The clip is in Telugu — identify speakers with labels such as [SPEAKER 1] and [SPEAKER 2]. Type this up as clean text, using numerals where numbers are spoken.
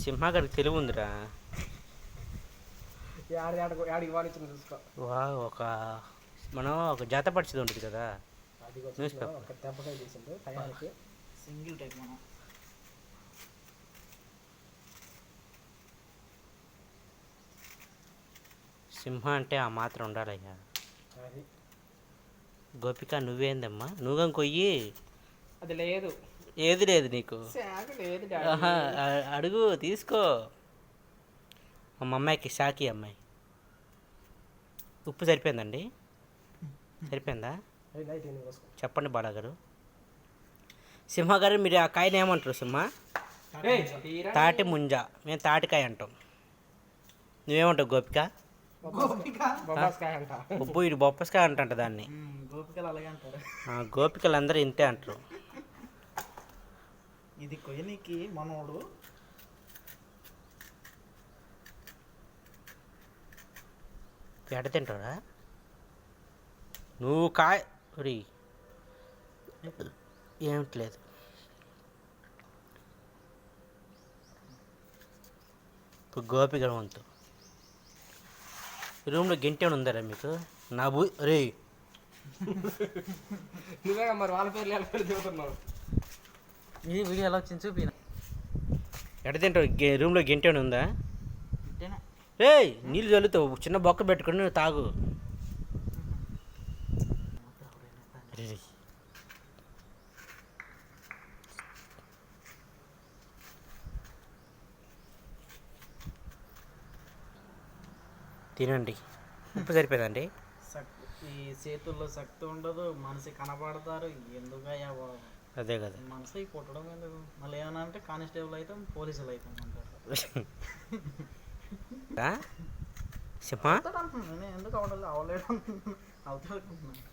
[SPEAKER 1] సింహాగారికి తెలివి ఉందిరా.
[SPEAKER 2] చూసుకో.
[SPEAKER 1] ఒక మనం ఒక జాత పరిస్థితి ఉంటుంది కదా, న్యూస్ పేపర్.
[SPEAKER 2] ఒక దెబ్బకాయ తీసిండు టయానికి.
[SPEAKER 3] సింగిల్ టైప్ మనం.
[SPEAKER 1] సింహ అంటే ఆ మాత్రం ఉండాలయ్యా.
[SPEAKER 2] అది
[SPEAKER 1] గోపిక నువ్వేందమ్మా, నువ్వు కొయ్యి.
[SPEAKER 2] అది లేదు,
[SPEAKER 1] ఏది లేదు నీకు.
[SPEAKER 2] శాఖ లేదు
[SPEAKER 1] ఆహా, అడుగు తీసుకో. మా అమ్మాయికి షాకీ అమ్మాయి. ఉప్పు సరిపోయిందండి? సరిపోయిందా? చెప్పండి బాలాగారు. సింహ గారు మీరు ఆ కాయని ఏమంటారు సింహ? తాటి ముంజ, మేము తాటికాయ అంటాం. నువ్వేమంటావు గోపిక? ఉప్పు ఇది బొప్పస్కాయ అంట దాన్ని.
[SPEAKER 3] గోపికలు అలాగే అంటారు.
[SPEAKER 1] గోపికలు అందరూ ఇంతే అంటారు.
[SPEAKER 3] ఇది కొయ్యనికి మనోడు
[SPEAKER 1] ఎడ తింటారా నువ్వు? కాయ ఏమిట్లేదు. ఇప్పుడు గోపిక వంతు. రూమ్లో గింటే ఉందారా మీకు? నా రే
[SPEAKER 2] నువ్వే మరి వాళ్ళ పేర్లు ఎలా పేరు చెబుతున్నావు?
[SPEAKER 3] ఇది వీడియో ఎలా వచ్చింది చూపిన.
[SPEAKER 1] ఎడ తింటావు? రూమ్లో గింటే ఉందా? రే నీళ్ళు చల్లుతావు, చిన్న బొక్క పెట్టుకుని నువ్వు తాగు. తినండి. ఉప్పు సరిపోయిందండి?
[SPEAKER 3] ఈ చేతుల్లో శక్తి ఉండదు, మనిషి కనపడతారు ఎందుకయ్యా బాబు.
[SPEAKER 1] అదే కదా,
[SPEAKER 3] మనసు కొట్టడం ఎందుకు. మళ్ళీ ఏమన్నా అంటే కానిస్టేబుల్ అవుతాం, పోలీసులు అవుతాం అంటారు.
[SPEAKER 1] సింహ
[SPEAKER 3] ఎందుకు అవలేదు అవుతాడు.